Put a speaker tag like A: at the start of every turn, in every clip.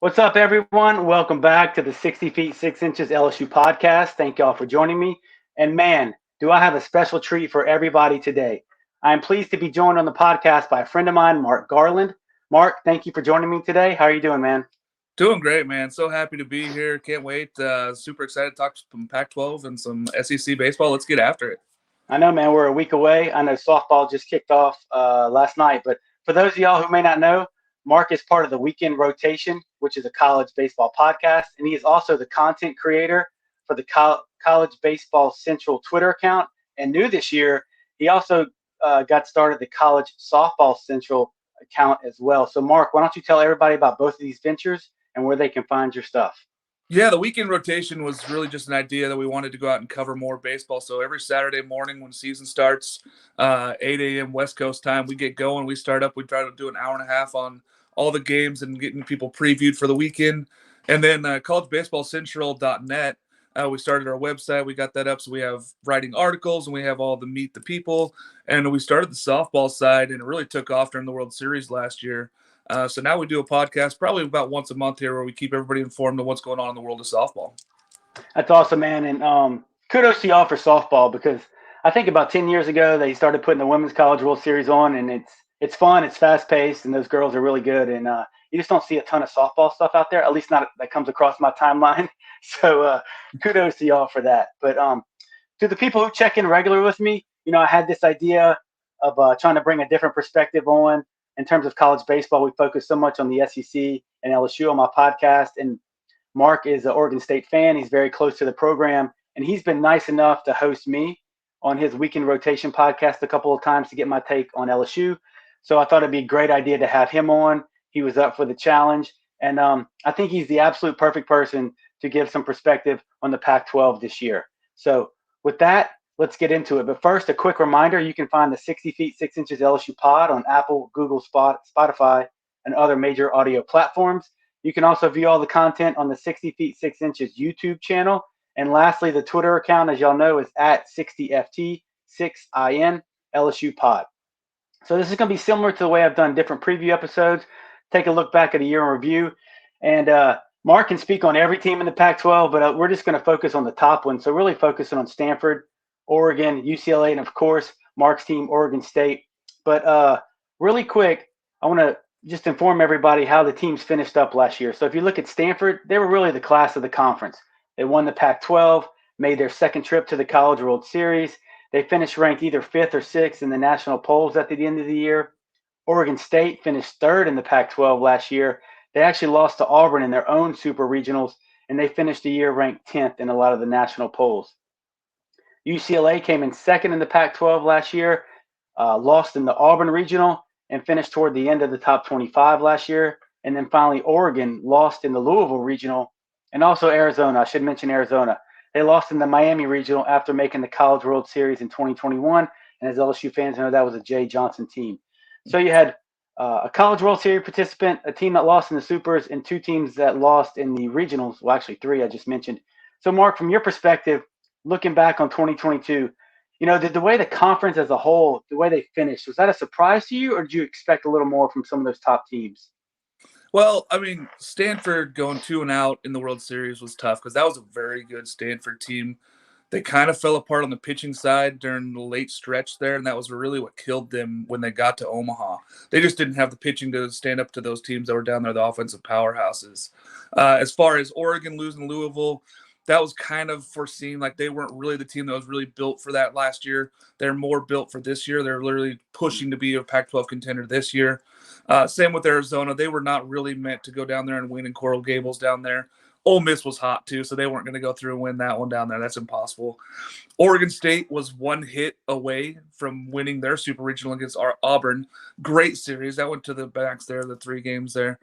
A: What's up, everyone? Welcome back to the 60 feet 6 inches LSU podcast. Thank y'all for joining me. And man, do I have a special treat for everybody today. I am pleased to be joined on the podcast by a friend of mine, Mark Garland. Mark, thank you for joining me today. How are you doing, man?
B: Doing great, man. So happy to be here. Can't wait. Super excited to talk some Pac-12 and some SEC baseball. Let's get after it.
A: I know, man, we're a week away. I know softball just kicked off last night, but for those of y'all who may not know, Mark is part of the Weekend Rotation, which is a college baseball podcast, and he is also the content creator for the College Baseball Central Twitter account. And new this year, he also got started the College Softball Central account as well. So, Mark, why don't you tell everybody about both of these ventures and where they can find your stuff?
B: Yeah, the weekend rotation was really just an idea that we wanted to go out and cover more baseball. So every Saturday morning when season starts, 8 a.m. West Coast time, we get going. We start up. We try to do an hour and a half on all the games and getting people previewed for the weekend. And then collegebaseballcentral.net, we started our website. We got that up. So we have writing articles and we have all the Meet the People. And we started the softball side, and it really took off during the World Series last year. So now we do a podcast probably about once a month here where we keep everybody informed of what's going on in the world of softball.
A: That's awesome, man. And kudos to y'all for softball, because I think about 10 years ago they started putting the Women's College World Series on, and it's fun, it's fast paced, and those girls are really good. And you just don't see a ton of softball stuff out there, at least not that comes across my timeline. So kudos to y'all for that. But to the people who check in regular with me, I had this idea of trying to bring a different perspective on. In terms of college baseball, we focus so much on the SEC and LSU on my podcast. And Mark is an Oregon State fan. He's very close to the program. And he's been nice enough to host me on his Weekend Rotation podcast a couple of times to get my take on LSU. So I thought it'd be a great idea to have him on. He was up for the challenge. And I think he's the absolute perfect person to give some perspective on the Pac-12 this year. So with that, let's get into it. But first, a quick reminder, you can find the 60 feet 6 inches LSU pod on Apple, Google, Spotify, and other major audio platforms. You can also view all the content on the 60 feet 6 inches YouTube channel. And lastly, the Twitter account, as y'all know, is at 60FT6IN LSU pod. So this is going to be similar to the way I've done different preview episodes. Take a look back at a year in review. And Mark can speak on every team in the Pac-12, but we're just going to focus on the top one. So really focusing on Stanford, Oregon, UCLA, and of course, Mark's team, Oregon State. But really quick, I want to just inform everybody how the teams finished up last year. So if you look at Stanford, they were really the class of the conference. They won the Pac-12, made their second trip to the College World Series. They finished ranked either 5th or 6th in the national polls at the end of the year. Oregon State finished 3rd in the Pac-12 last year. They actually lost to Auburn in their own super regionals, and they finished the year ranked 10th in a lot of the national polls. UCLA came in 2nd in the Pac-12 last year, lost in the Auburn regional, and finished toward the end of the top 25 last year. And then finally, Oregon lost in the Louisville regional, and also Arizona. I should mention Arizona. They lost in the Miami regional after making the College World Series in 2021. And as LSU fans know, that was a Jay Johnson team. So you had a College World Series participant, a team that lost in the Supers, and 2 teams that lost in the regionals. Well, actually 3 I just mentioned. So, Mark, from your perspective, looking back on 2022, did the way the conference as a whole, the way they finished, was that a surprise to you, or did you expect a little more from some of those top teams?
B: Well, I mean, Stanford going 2-0 in the World Series was tough because that was a very good Stanford team. They kind of fell apart on the pitching side during the late stretch there, and that was really what killed them when they got to Omaha. They just didn't have the pitching to stand up to those teams that were down there, the offensive powerhouses. As far as Oregon losing Louisville, that was kind of foreseen. Like, they weren't really the team that was really built for that last year. They're more built for this year. They're literally pushing to be a Pac-12 contender this year. Same with Arizona. They were not really meant to go down there and win in Coral Gables down there. Ole Miss was hot too, so they weren't going to go through and win that one down there. That's impossible. Oregon State was 1 hit away from winning their super regional against Auburn. Great series. That went to the backs there, the 3 games there.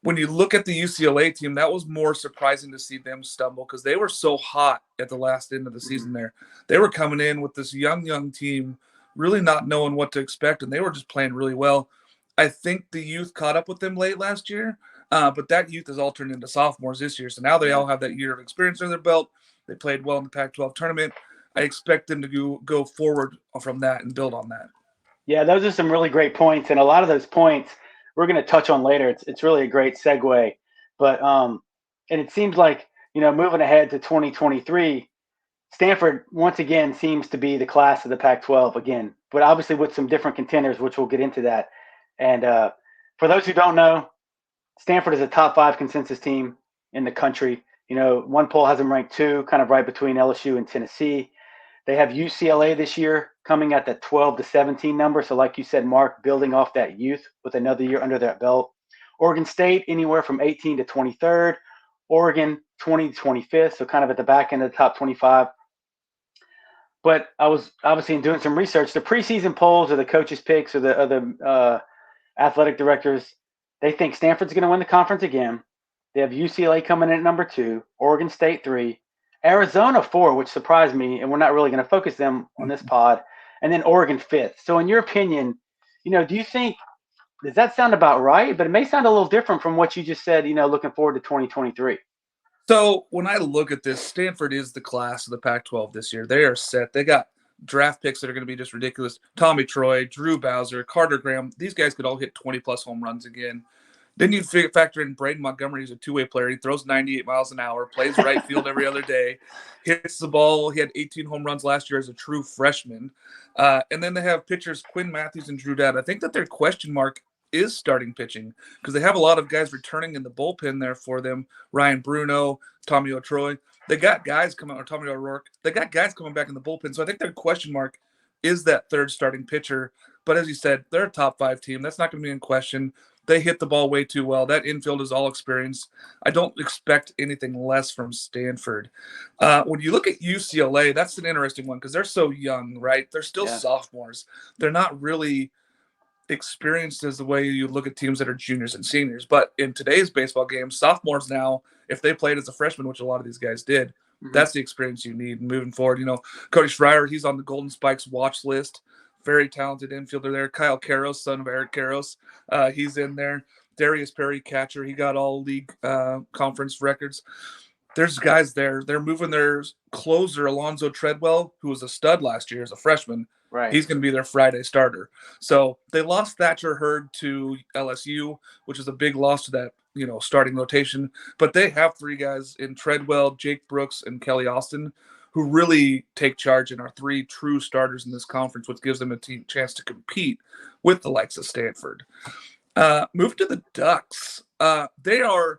B: When you look at the UCLA team, that was more surprising to see them stumble because they were so hot at the last end of the season there. They were coming in with this young team, really not knowing what to expect, and they were just playing really well. I think the youth caught up with them late last year, but that youth has all turned into sophomores this year. So now they all have that year of experience under their belt. They played well in the Pac-12 tournament. I expect them to go forward from that and build on that.
A: Yeah, those are some really great points. And a lot of those points we're going to touch on later. It's really a great segue. But and it seems like, moving ahead to 2023, Stanford once again seems to be the class of the Pac-12 again, but obviously with some different contenders, which we'll get into that. And for those who don't know, Stanford is a top 5 consensus team in the country. One poll has them ranked 2, kind of right between LSU and Tennessee. They have UCLA this year coming at that 12 to 17 number. So like you said, Mark, building off that youth with another year under their belt. Oregon State anywhere from 18 to 23rd. Oregon 20 to 25th, so kind of at the back end of the top 25. But I was obviously in doing some research. The preseason polls or the coaches' picks or the athletic directors, they think Stanford's going to win the conference again. They have UCLA coming in at number 2, Oregon State 3, Arizona 4, which surprised me, and we're not really going to focus them on this pod, and then Oregon 5th. So in your opinion, do you think, does that sound about right? But it may sound a little different from what you just said, looking forward to 2023.
B: So when I look at this, Stanford is the class of the Pac-12 this year. They are set. They got draft picks that are going to be just ridiculous. Tommy Troy, Drew Bowser, Carter Graham. These guys could all hit 20-plus home runs again. Then you factor in Braden Montgomery. He's a two-way player. He throws 98 miles an hour, plays right field every other day, hits the ball. He had 18 home runs last year as a true freshman. And then they have pitchers Quinn Matthews and Drew Dowd. I think that their question mark is starting pitching because they have a lot of guys returning in the bullpen there for them. Ryan Bruno, Tommy O'Troy. They got guys coming, or Tommy O'Rourke. They got guys coming back in the bullpen. So I think their question mark is that third starting pitcher. But as you said, they're a top 5 team. That's not going to be in question. They hit the ball way too well. That infield is all experience. I don't expect anything less from Stanford. When you look at UCLA, that's an interesting one because they're so young, right? They're still sophomores. They're not really experienced as the way you look at teams that are juniors and seniors. But in today's baseball game, sophomores now, if they played as a freshman, which a lot of these guys did, that's the experience you need moving forward. Cody Schreier, he's on the Golden Spikes watch list. Very talented infielder there. Kyle Karros, son of Eric Karros, he's in there. Darius Perry, catcher, he got all league conference records. There's guys there. They're moving their closer, Alonzo Treadwell, who was a stud last year as a freshman.
A: Right.
B: He's going to be their Friday starter. So they lost Thatcher Hurd to LSU, which is a big loss to that, starting rotation. But they have 3 guys in Treadwell, Jake Brooks, and Kelly Austin, who really take charge and are 3 true starters in this conference, which gives them a chance to compete with the likes of Stanford. Move to the Ducks. They are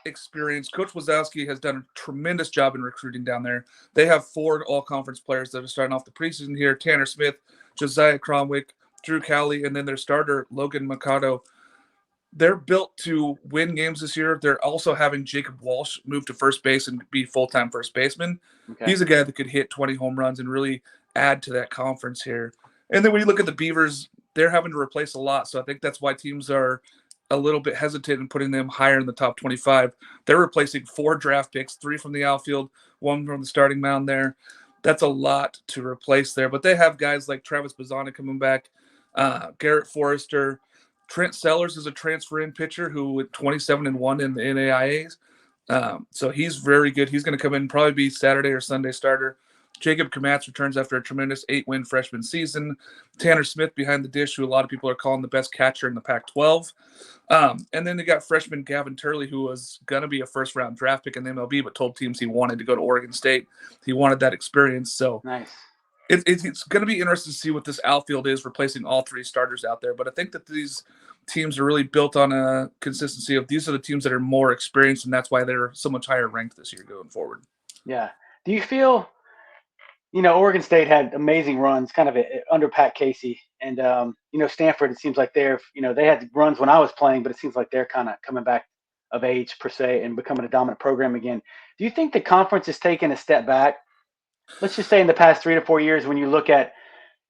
B: experienced. Coach Wazowski has done a tremendous job in recruiting down there. They have 4 all-conference players that are starting off the preseason here. Tanner Smith, Josiah Cromwick, Drew Cowley, and then their starter, Logan Mikado. They're built to win games this year. They're also having Jacob Walsh move to first base and be full-time first baseman. Okay. He's a guy that could hit 20 home runs and really add to that conference here. And then when you look at the Beavers, they're having to replace a lot. So I think that's why teams are a little bit hesitant in putting them higher in the top 25. They're replacing 4 draft picks, 3 from the outfield, 1 from the starting mound there. That's a lot to replace there. But they have guys like Travis Bazzana coming back, Garrett Forrester. Trent Sellers is a transfer-in pitcher who with 27-1 in the NAIAs. So he's very good. He's going to come in and probably be Saturday or Sunday starter. Jacob Kamatz returns after a tremendous 8-win freshman season. Tanner Smith behind the dish, who a lot of people are calling the best catcher in the Pac-12. And then they got freshman Gavin Turley, who was going to be a first-round draft pick in the MLB, but told teams he wanted to go to Oregon State. He wanted that experience. So
A: nice.
B: It's going to be interesting to see what this outfield is, replacing all 3 starters out there. But I think that these teams are really built on a consistency of these are the teams that are more experienced, and that's why they're so much higher ranked this year going forward.
A: Yeah. Do you feel – Oregon State had amazing runs kind of under Pat Casey. And, Stanford, it seems like they had runs when I was playing, but it seems like they're kind of coming back of age per se and becoming a dominant program again. Do you think the conference has taken a step back? Let's just say in the past 3 to 4 years, when you look at,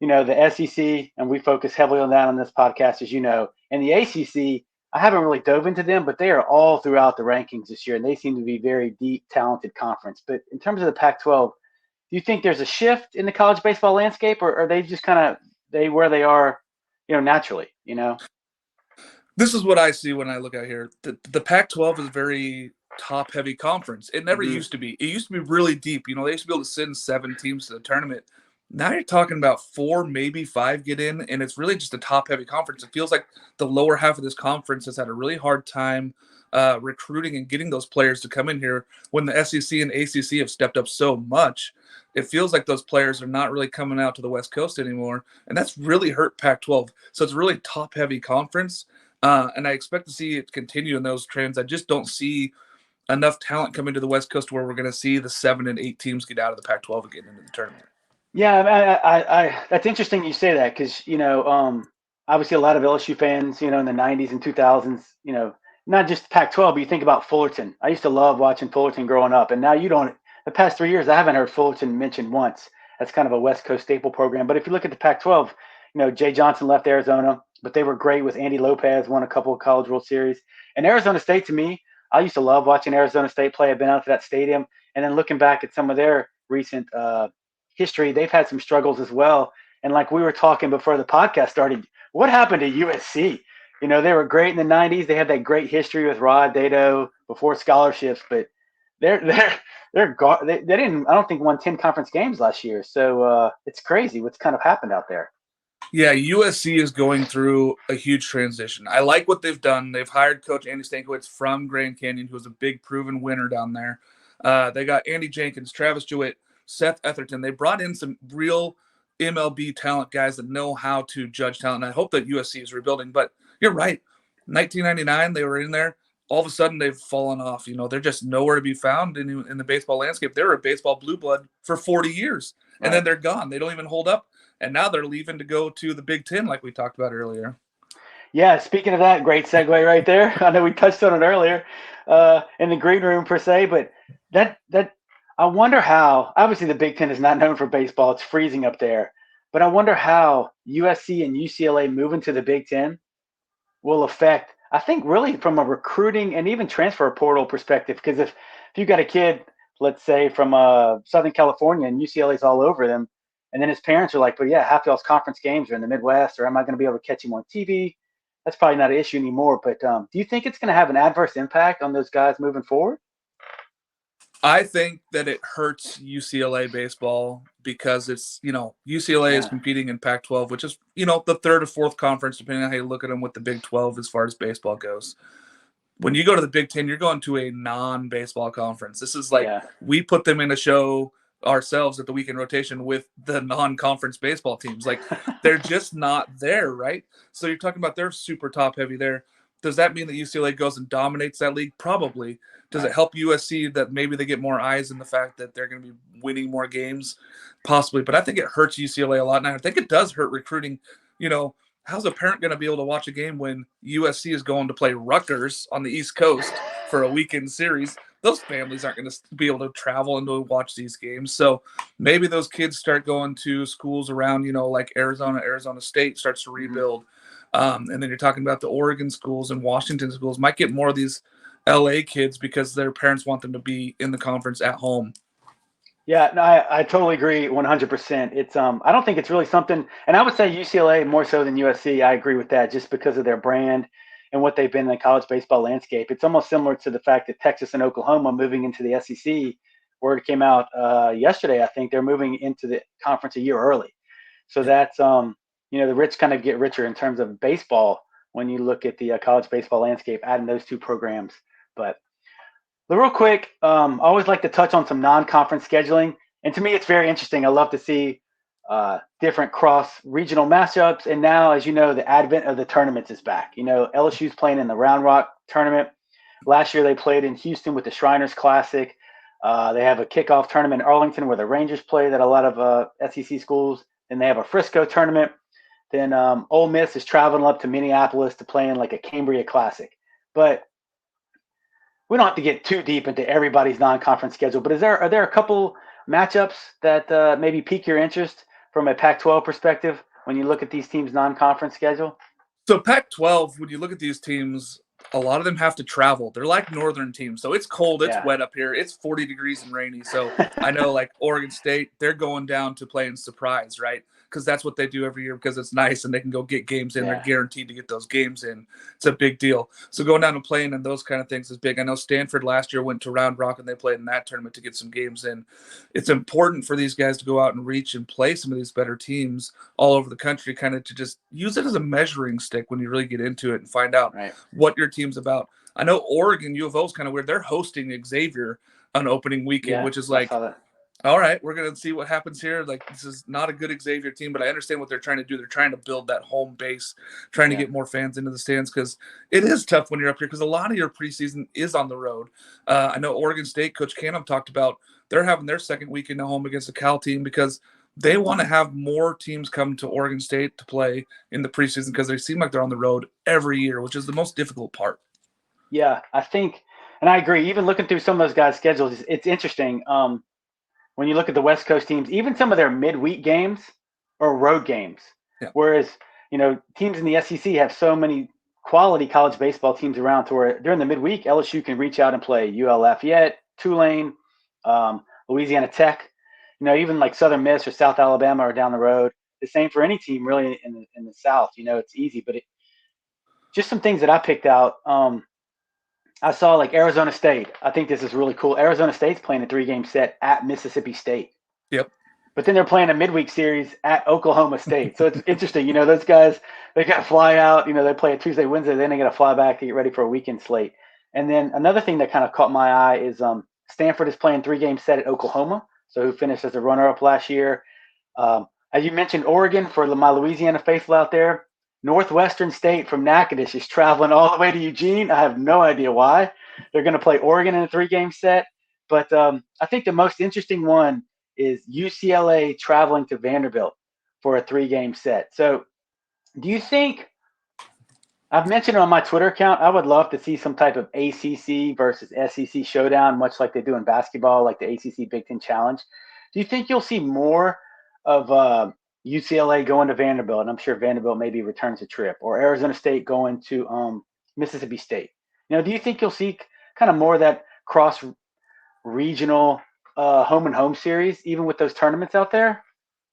A: the SEC, and we focus heavily on that on this podcast, as you know, and the ACC, I haven't really dove into them, but they are all throughout the rankings this year, and they seem to be very deep, talented conference. But in terms of the Pac-12, do you think there's a shift in the college baseball landscape, or are they just kind of where they are, naturally,
B: This is what I see when I look out here. The Pac-12 is a very top-heavy conference. It never used to be. It used to be really deep. They used to be able to send 7 teams to the tournament. Now you're talking about 4, maybe 5 get in, and it's really just a top-heavy conference. It feels like the lower half of this conference has had a really hard time recruiting and getting those players to come in here. When the SEC and ACC have stepped up so much, it feels like those players are not really coming out to the West Coast anymore, and that's really hurt Pac-12. So it's a really top-heavy conference, and I expect to see it continue in those trends. I just don't see enough talent coming to the West Coast where we're going to see the 7 and 8 teams get out of the Pac-12 again into the tournament.
A: Yeah, that's interesting you say that because obviously a lot of LSU fans, in the '90s and 2000s, not just Pac-12, but you think about Fullerton. I used to love watching Fullerton growing up, and now you don't. The past 3 years, I haven't heard Fullerton mentioned once. That's kind of a West Coast staple program. But if you look at the Pac-12, Jay Johnson left Arizona, but they were great with Andy Lopez, won a couple of College World Series, and Arizona State to me, I used to love watching Arizona State play. I've been out to that stadium, and then looking back at some of their recent history, they've had some struggles as well. And like we were talking before the podcast started, what happened to USC? They were great in the '90s. They had that great history with Rod Dado before scholarships, but they didn't. I don't think won 10 conference games last year. So it's crazy what's kind of happened out there.
B: Yeah, USC is going through a huge transition. I like what they've done. They've hired Coach Andy Stankiewicz from Grand Canyon, who was a big proven winner down there. They got Andy Jenkins, Travis Jewett, Seth Etherton. They brought in some real MLB talent guys that know how to judge talent. And I hope that USC is rebuilding. But you're right. 1999, they were in there. All of a sudden, they've fallen off. They're just nowhere to be found in the baseball landscape. They were a baseball blue blood for 40 years, and then they're gone. They don't even hold up. And now they're leaving to go to the Big Ten, like we talked about earlier.
A: Yeah, speaking of that, great segue right there. I know we touched on it earlier in the green room per se, but that I wonder how. Obviously, the Big Ten is not known for baseball; it's freezing up there. But I wonder how USC and UCLA moving to the Big Ten will affect. I think really from a recruiting and even transfer portal perspective, because if you got a kid, let's say from Southern California and UCLA's all over them, and then his parents are like, "But yeah, half y'all's conference games are in the Midwest, or am I going to be able to catch him on TV?" That's probably not an issue anymore. But do you think it's going to have an adverse impact on those guys moving forward?
B: I think that it hurts UCLA baseball because it's, UCLA is competing in Pac-12, which is, the third or fourth conference, depending on how you look at them with the Big 12 as far as baseball goes. When you go to the Big Ten, you're going to a non-baseball conference. This is like we put them in a show ourselves at the weekend rotation with the non-conference baseball teams. Like they're just not there, right? So you're talking about they're super top heavy there. Does that mean that UCLA goes and dominates that league? Probably. Does it help USC that maybe they get more eyes in the fact that they're going to be winning more games? Possibly. But I think it hurts UCLA a lot. And I think it does hurt recruiting. How's a parent going to be able to watch a game when USC is going to play Rutgers on the East Coast for a weekend series? Those families aren't going to be able to travel and to watch these games. So maybe those kids start going to schools around, like Arizona State starts to rebuild. And then you're talking about the Oregon schools and Washington schools might get more of these LA kids because their parents want them to be in the conference at home.
A: Yeah, no, I totally agree 100%. It's I don't think it's really something, and I would say UCLA more so than USC. I agree with that just because of their brand and what they've been in the college baseball landscape. It's almost similar to the fact that Texas and Oklahoma moving into the SEC. Word came out yesterday. I think they're moving into the conference a year early. So that's the rich kind of get richer in terms of baseball when you look at the college baseball landscape, adding those two programs. But real quick, I always like to touch on some non-conference scheduling. And to me, it's very interesting. I love to see different cross-regional matchups. And now, as you know, the advent of the tournaments is back. LSU's playing in the Round Rock tournament. Last year, they played in Houston with the Shriners Classic. They have a kickoff tournament in Arlington where the Rangers play that a lot of SEC schools. Then they have a Frisco tournament. Then Ole Miss is traveling up to Minneapolis to play in like a Cambria Classic. But we don't have to get too deep into everybody's non-conference schedule, but are there a couple matchups that maybe pique your interest from a Pac-12 perspective when you look at these teams' non-conference schedule?
B: So Pac-12, when you look at these teams, a lot of them have to travel. They're like northern teams. So it's cold, it's
A: Yeah.
B: wet up here. It's 40 degrees and rainy. So I know like Oregon State, they're going down to play in Surprise, right? Because that's what they do every year because it's nice and they can go get games in.
A: Yeah.
B: They're guaranteed to get those games in. It's a big deal. So going down and playing and those kind of things is big. I know Stanford last year went to Round Rock and they played in that tournament to get some games in. It's important for these guys to go out and reach and play some of these better teams all over the country, kind of to just use it as a measuring stick when you really get into it and find out what your team's about. I know Oregon, U of O is kind of weird. They're hosting Xavier on opening weekend, which is like, all right, we're going to see what happens here. Like, this is not a good Xavier team, but I understand what they're trying to do. They're trying to build that home base, trying to get more fans into the stands because it is tough when you're up here because a lot of your preseason is on the road. I know Oregon State, Coach Canham talked about they're having their second weekend at home against a Cal team because they want to have more teams come to Oregon State to play in the preseason because they seem like they're on the road every year, which is the most difficult part.
A: Yeah, I think, and I agree. Even looking through some of those guys' schedules, it's interesting. When you look at the West Coast teams, even some of their midweek games are road games.
B: Yeah.
A: Whereas, teams in the SEC have so many quality college baseball teams around to where during the midweek, LSU can reach out and play UL Lafayette, Tulane, Louisiana Tech, even like Southern Miss or South Alabama are down the road. The same for any team really in the South. It's easy, but just some things that I picked out. I saw like Arizona State. I think this is really cool. Arizona State's playing a 3-game set at Mississippi State.
B: Yep.
A: But then they're playing a midweek series at Oklahoma State. So it's interesting. Those guys, they got to fly out. They play a Tuesday, Wednesday. Then they got to fly back to get ready for a weekend slate. And then another thing that kind of caught my eye is Stanford is playing 3-game set at Oklahoma. So who finished as a runner-up last year. As you mentioned, Oregon, for my Louisiana faithful out there, Northwestern State from Natchitoches is traveling all the way to Eugene. I have no idea why. They're going to play Oregon in a 3-game set. But I think the most interesting one is UCLA traveling to Vanderbilt for a 3-game set. So do you think – I've mentioned it on my Twitter account. I would love to see some type of ACC versus SEC showdown, much like they do in basketball, like the ACC Big Ten Challenge. Do you think you'll see more of UCLA going to Vanderbilt, and I'm sure Vanderbilt maybe returns a trip, or Arizona State going to Mississippi State? Do you think you'll see kind of more of that cross-regional home and home series, even with those tournaments out there?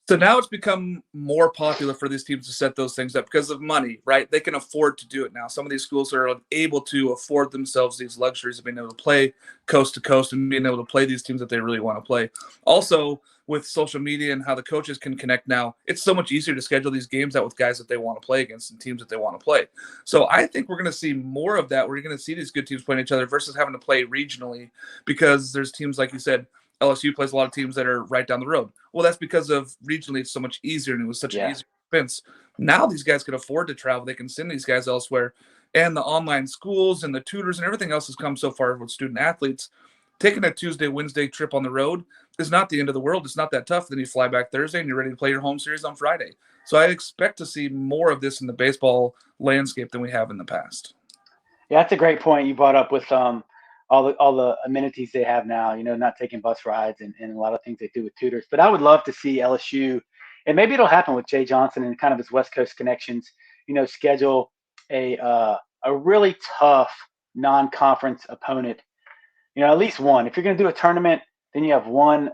B: So now it's become more popular for these teams to set those things up because of money, right? They can afford to do it now. Some of these schools are able to afford themselves these luxuries of being able to play coast to coast and being able to play these teams that they really want to play. Also, with social media and how the coaches can connect now, it's so much easier to schedule these games out with guys that they want to play against and teams that they want to play. So I think we're going to see more of that where you're going to see these good teams playing each other versus having to play regionally because there's teams, like you said, LSU plays a lot of teams that are right down the road. Well, that's because of regionally it's so much easier and it was such an easier expense. Now these guys can afford to travel. They can send these guys elsewhere. And the online schools and the tutors and everything else has come so far with student athletes. Taking a Tuesday, Wednesday trip on the road is not the end of the world. It's not that tough. Then you fly back Thursday and you're ready to play your home series on Friday. So I expect to see more of this in the baseball landscape than we have in the past.
A: Yeah, that's a great point you brought up with all the amenities they have now, not taking bus rides and a lot of things they do with tutors. But I would love to see LSU, and maybe it'll happen with Jay Johnson and kind of his West Coast connections, schedule a really tough non-conference opponent, at least one. If you're going to do a tournament, then you have one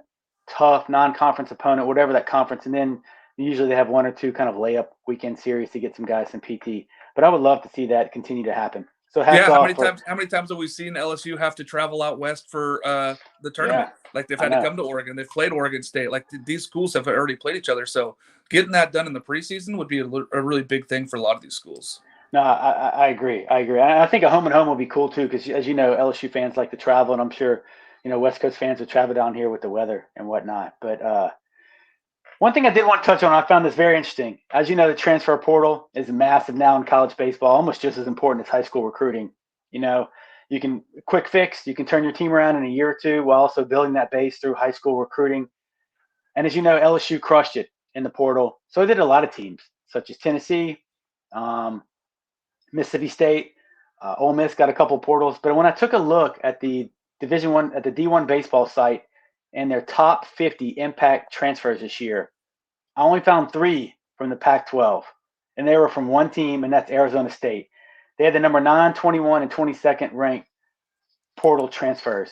A: tough non-conference opponent, whatever that conference, and then usually they have one or two kind of layup weekend series to get some guys some PT. But I would love to see that continue to happen. So
B: how many times have we seen LSU have to travel out west for the tournament? Like they've had to come to Oregon. They've played Oregon State. Like these schools have already played each other. So getting that done in the preseason would be a really big thing for a lot of these schools.
A: No, I agree. I think a home and home will be cool too because, as you know, LSU fans like to travel, and I'm sure West Coast fans would travel down here with the weather and whatnot. But one thing I did want to touch on, I found this very interesting. As you know, the transfer portal is massive now in college baseball, almost just as important as high school recruiting. You can quick fix, you can turn your team around in a year or two while also building that base through high school recruiting. And as you know, LSU crushed it in the portal. So did a lot of teams, such as Tennessee, Mississippi State, Ole Miss got a couple portals. But when I took a look at the Division I, at the D1 baseball site, and their top 50 impact transfers this year, I only found 3 from the Pac-12, and they were from one team, and that's Arizona State. They had the number 9, 21, and 22nd ranked portal transfers.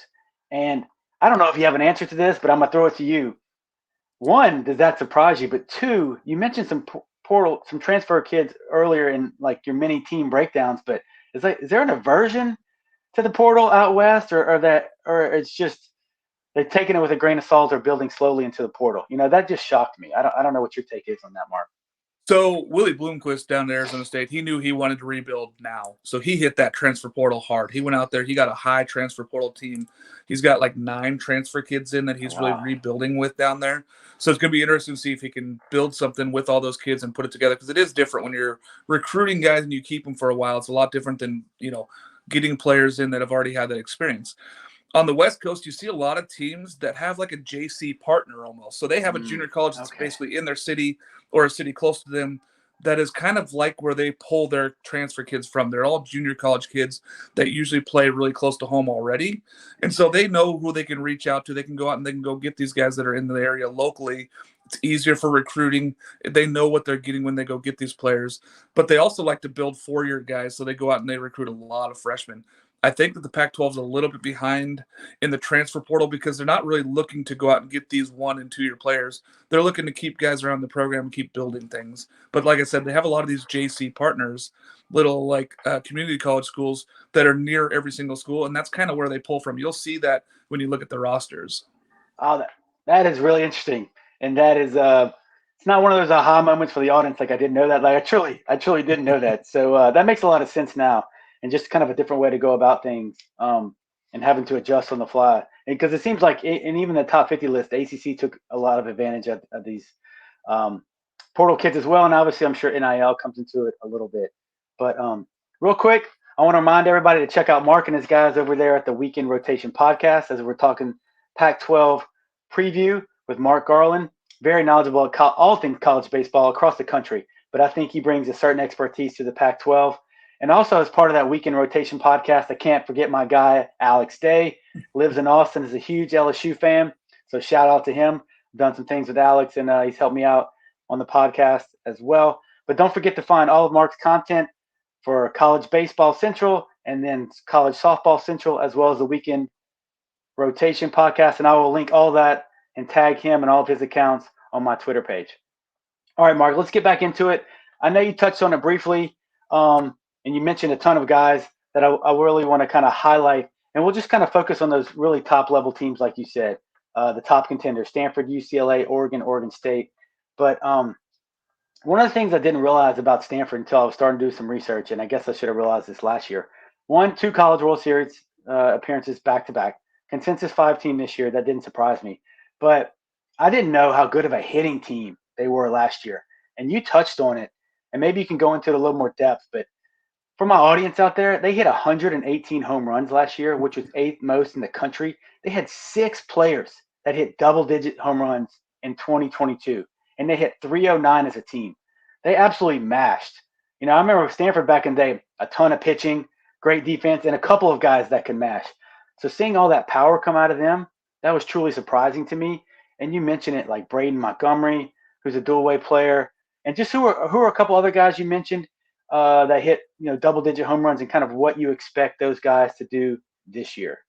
A: And I don't know if you have an answer to this, but I'm gonna throw it to you. One, does that surprise you? But two, you mentioned some portal, some transfer kids earlier in like your mini team breakdowns. But is there an aversion to the portal out west, or it's just they're taking it with a grain of salt or building slowly into the portal? That just shocked me. I don't know what your take is on that, Mark.
B: So Willie Bloomquist down at Arizona State, he knew he wanted to rebuild now. So he hit that transfer portal hard. He went out there. He got a high transfer portal team. He's got like 9 transfer kids in that he's really rebuilding with down there. So it's going to be interesting to see if he can build something with all those kids and put it together, because it is different when you're recruiting guys and you keep them for a while. It's a lot different than, getting players in that have already had that experience. On the West Coast, you see a lot of teams that have like a JC partner almost. So they have a junior college that's basically in their city or a city close to them that is kind of like where they pull their transfer kids from. They're all junior college kids that usually play really close to home already. And so they know who they can reach out to. They can go out and they can go get these guys that are in the area locally. It's easier for recruiting. They know what they're getting when they go get these players. But they also like to build 4-year guys, so they go out and they recruit a lot of freshmen. I think that the Pac-12 is a little bit behind in the transfer portal because they're not really looking to go out and get these 1- and 2-year players. They're looking to keep guys around the program and keep building things. But like I said, they have a lot of these JC partners, little like community college schools that are near every single school, and that's kind of where they pull from. You'll see that when you look at the rosters.
A: Oh, that is really interesting, and that is it's not one of those aha moments for the audience. Like I didn't know that. Like I truly didn't know that. So that makes a lot of sense now, and just kind of a different way to go about things, and having to adjust on the fly. Because it seems like, and even the top 50 list, the ACC took a lot of advantage of these portal kids as well, and obviously I'm sure NIL comes into it a little bit. But real quick, I want to remind everybody to check out Mark and his guys over there at the Weekend Rotation Podcast, as we're talking Pac-12 preview with Mark Garland. Very knowledgeable at all things college baseball across the country, but I think he brings a certain expertise to the Pac-12. And also, as part of that Weekend Rotation Podcast, I can't forget my guy, Alex Day, lives in Austin, is a huge LSU fan. So shout out to him. I've done some things with Alex, and he's helped me out on the podcast as well. But don't forget to find all of Mark's content for College Baseball Central and then College Softball Central, as well as the Weekend Rotation Podcast. And I will link all that and tag him and all of his accounts on my Twitter page. All right, Mark, let's get back into it. I know you touched on it briefly, and you mentioned a ton of guys that I really want to kind of highlight. And we'll just kind of focus on those really top-level teams, like you said, the top contenders, Stanford, UCLA, Oregon, Oregon State. But one of the things I didn't realize about Stanford until I was starting to do some research, and I guess I should have realized this last year, 2 College World Series appearances back-to-back. Consensus 5 team this year. That didn't surprise me. But I didn't know how good of a hitting team they were last year. And you touched on it, and maybe you can go into it a little more depth. But for my audience out there, they hit 118 home runs last year, which was 8th most in the country. They had 6 players that hit double-digit home runs in 2022, and they hit 309 as a team. They absolutely mashed. I remember Stanford back in the day, a ton of pitching, great defense, and a couple of guys that could mash. So seeing all that power come out of them, that was truly surprising to me. And you mentioned it, like Braden Montgomery, who's a dual-way player, and just who are a couple other guys you mentioned that hit double-digit home runs, and kind of what you expect those guys to do this year.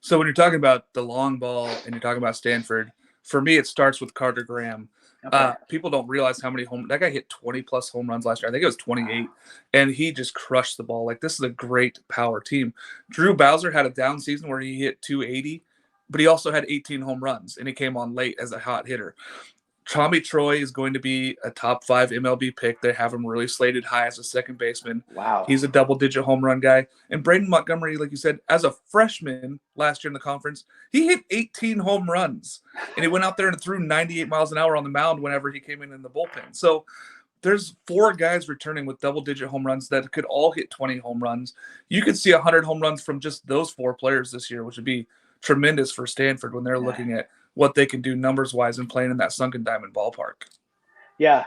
B: So when you're talking about the long ball and you're talking about Stanford, for me it starts with Carter Graham. Okay. People don't realize how many that guy hit 20+ home runs last year. I think it was 28, and he just crushed the ball. Like, this is a great power team. Drew Bowser had a down season where he hit 280, but he also had 18 home runs, and he came on late as a hot hitter. Tommy Troy is going to be a top 5 MLB pick. They have him really slated high as a second baseman.
A: Wow.
B: He's a double-digit home run guy. And Braden Montgomery, like you said, as a freshman last year in the conference, he hit 18 home runs. And he went out there and threw 98 miles an hour on the mound whenever he came in the bullpen. So there's 4 guys returning with double-digit home runs that could all hit 20 home runs. You could see 100 home runs from just those 4 players this year, which would be tremendous for Stanford when they're looking at what they can do numbers-wise and playing in that Sunken Diamond ballpark.
A: Yeah.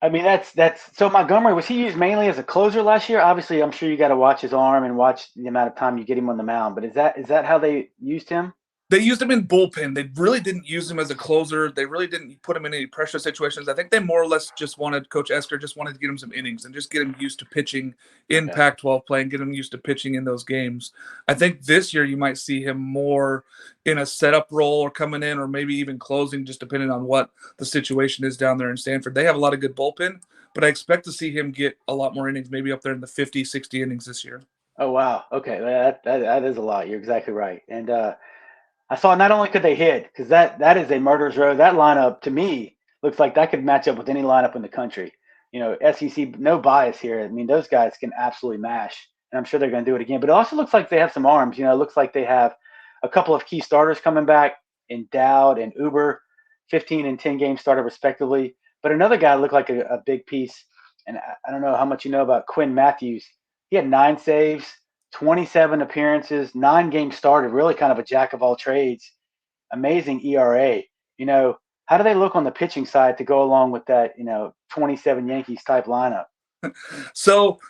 A: I mean, that's so Montgomery, was he used mainly as a closer last year? Obviously, I'm sure you got to watch his arm and watch the amount of time you get him on the mound, but is that how they used him?
B: They used him in bullpen. They really didn't use him as a closer. They really didn't put him in any pressure situations. I think they more or less just wanted, Coach Esker just wanted to get him some innings and just get him used to pitching in Pac-12 play and get him used to pitching in those games. I think this year you might see him more in a setup role or coming in or maybe even closing, just depending on what the situation is down there in Stanford. They have a lot of good bullpen, but I expect to see him get a lot more innings, maybe up there in the 50, 60 innings this year.
A: Oh, wow. Okay. That is a lot. You're exactly right. And I saw not only could they hit, because that is a murderer's row. That lineup, to me, looks like that could match up with any lineup in the country. SEC, no bias here. I mean, those guys can absolutely mash, and I'm sure they're going to do it again. But it also looks like they have some arms. It looks like they have a couple of key starters coming back in Dowd and Uber, 15 and 10 game starter respectively. But another guy looked like a big piece, and I don't know how much you know about Quinn Matthews. He had 9 saves, 27 appearances, 9 games started, really kind of a jack of all trades. Amazing ERA. How do they look on the pitching side to go along with that, 27 Yankees type lineup?
B: So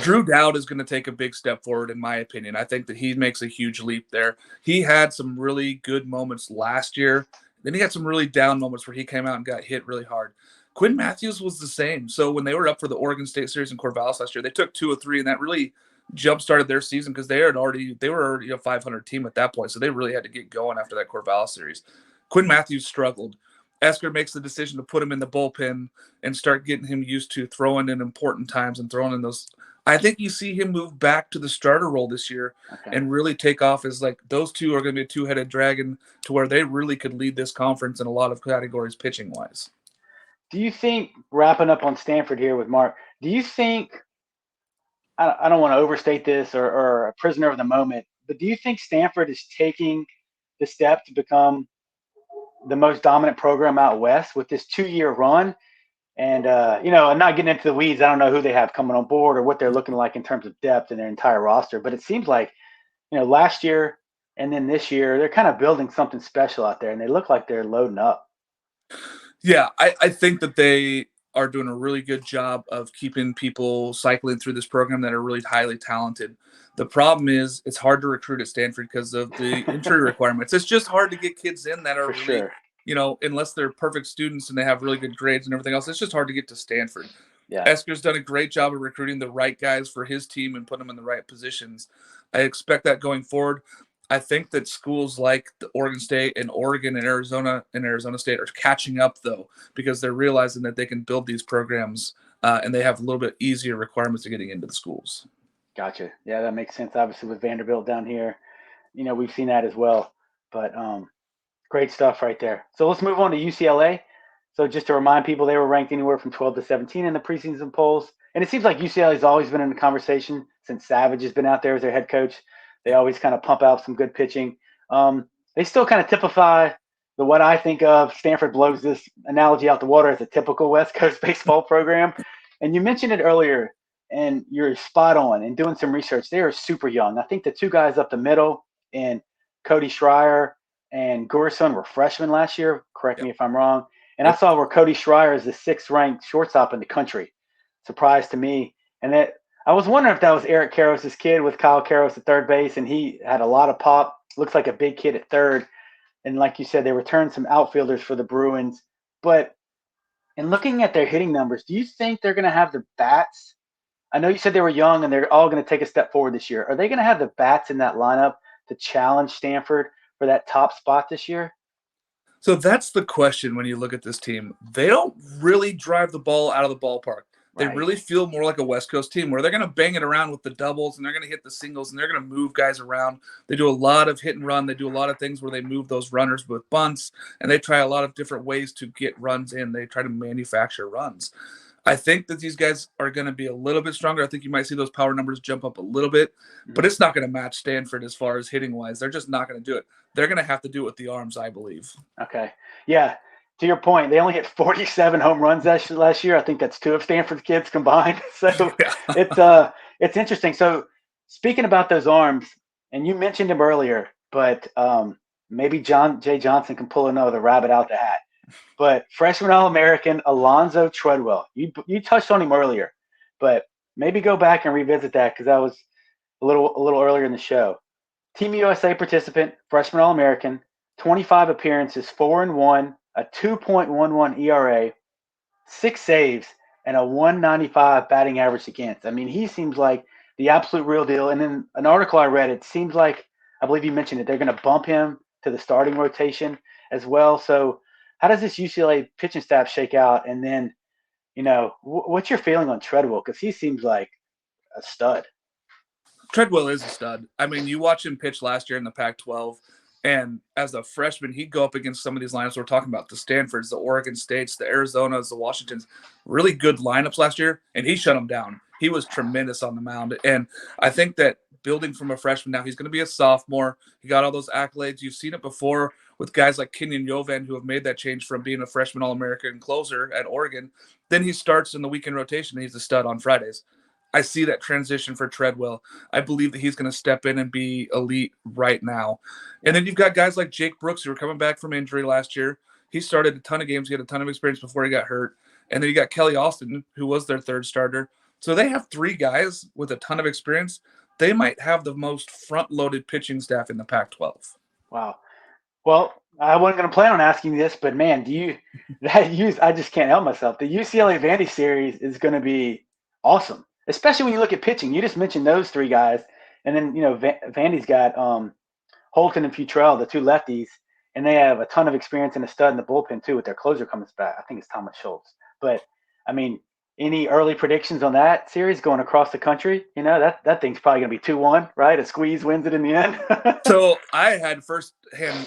B: Drew Dowd is going to take a big step forward, in my opinion. I think that he makes a huge leap there. He had some really good moments last year. Then he had some really down moments where he came out and got hit really hard. Quinn Matthews was the same. So when they were up for the Oregon State Series in Corvallis last year, they took 2 of 3, and that really jump-started their season because they were already a 500 team at that point. So they really had to get going after that Corvallis series. Quinn Matthews struggled. Esker makes the decision to put him in the bullpen and start getting him used to throwing in important times and throwing in those. I think you see him move back to the starter role this year and really take off as like those two are going to be a two-headed dragon to where they really could lead this conference in a lot of categories pitching-wise.
A: Do you think, wrapping up on Stanford here with Mark, do you think, I don't want to overstate this or a prisoner of the moment, but do you think Stanford is taking the step to become the most dominant program out west with this 2-year run? And, I'm not getting into the weeds. I don't know who they have coming on board or what they're looking like in terms of depth in their entire roster. But it seems like, last year and then this year, they're kind of building something special out there, and they look like they're loading up.
B: Yeah, I think that they are doing a really good job of keeping people cycling through this program that are really highly talented. The problem is it's hard to recruit at Stanford because of the entry requirements. It's just hard to get kids in that are really, unless they're perfect students and they have really good grades and everything else, it's just hard to get to Stanford. Yeah. Esker's done a great job of recruiting the right guys for his team and putting them in the right positions. I expect that going forward. I think that schools like the Oregon State and Oregon and Arizona State are catching up, though, because they're realizing that they can build these programs and they have a little bit easier requirements to getting into the schools.
A: Gotcha. Yeah, that makes sense. Obviously, with Vanderbilt down here, we've seen that as well. But great stuff right there. So let's move on to UCLA. So just to remind people, they were ranked anywhere from 12 to 17 in the preseason polls. And it seems like UCLA has always been in the conversation since Savage has been out there as their head coach. They always kind of pump out some good pitching. They still kind of typify what I think of. Stanford blows this analogy out the water as a typical West Coast baseball program. And you mentioned it earlier, and you're spot on in doing some research. They are super young. I think the 2 guys up the middle, and Cody Schreier and Gurson, were freshmen last year. Correct me if I'm wrong. And I saw where Cody Schreier is the 6th-ranked shortstop in the country. Surprise to me. And that I was wondering if that was Eric Karros' kid with Kyle Karros at third base, and he had a lot of pop. Looks like a big kid at third. And like you said, they returned some outfielders for the Bruins. But in looking at their hitting numbers, do you think they're going to have the bats? I know you said they were young and they're all going to take a step forward this year. Are they going to have the bats in that lineup to challenge Stanford for that top spot this year?
B: So that's the question when you look at this team. They don't really drive the ball out of the ballpark. They really feel more like a West Coast team where they're going to bang it around with the doubles and they're going to hit the singles and they're going to move guys around. They do a lot of hit and run. They do a lot of things where they move those runners with bunts, and they try a lot of different ways to get runs in. They try to manufacture runs. I think that these guys are going to be a little bit stronger. I think you might see those power numbers jump up a little bit, but it's not going to match Stanford as far as hitting-wise. They're just not going to do it. They're going to have to do it with the arms, I believe.
A: Okay. Yeah. To your point, they only hit 47 home runs last year. I think that's 2 of Stanford's kids combined. So it's interesting. So speaking about those arms, and you mentioned him earlier, but maybe Jay Johnson can pull another rabbit out the hat. But freshman All-American Alonzo Treadwell, you touched on him earlier, but maybe go back and revisit that because that was a little earlier in the show. Team USA participant, freshman All-American, 25 appearances, 4-1, a 2.11 ERA, 6 saves, and a 195 batting average against. I mean, he seems like the absolute real deal. And then an article I read, it seems like, I believe you mentioned it, they're going to bump him to the starting rotation as well. So how does this UCLA pitching staff shake out? And then, what's your feeling on Treadwell? Because he seems like a stud.
B: Treadwell is a stud. I mean, you watch him pitch last year in the Pac-12, and as a freshman, he'd go up against some of these lineups we're talking about, the Stanfords, the Oregon States, the Arizonas, the Washingtons, really good lineups last year, and he shut them down. He was tremendous on the mound, and I think that building from a freshman now, he's going to be a sophomore. He got all those accolades. You've seen it before with guys like Kenyon Yovan who have made that change from being a freshman All-American closer at Oregon. Then he starts in the weekend rotation, and he's a stud on Fridays. I see that transition for Treadwell. I believe that he's going to step in and be elite right now. And then you've got guys like Jake Brooks who were coming back from injury last year. He started a ton of games. He had a ton of experience before he got hurt. And then you got Kelly Austin, who was their third starter. So they have three guys with a ton of experience. They might have the most front-loaded pitching staff in the Pac-12.
A: Wow. Well, I wasn't going to plan on asking this, but man, I just can't help myself. The UCLA Vandy series is going to be awesome, especially when you look at pitching. You just mentioned those three guys, and then Vandy's got Holton and Futrell, the two lefties, and they have a ton of experience in the stud in the bullpen too with their closer coming back. I think it's Thomas Schultz. But I mean, any early predictions on that series going across the country? That thing's probably going to be 2-1, right? A squeeze wins it in the end.
B: So I had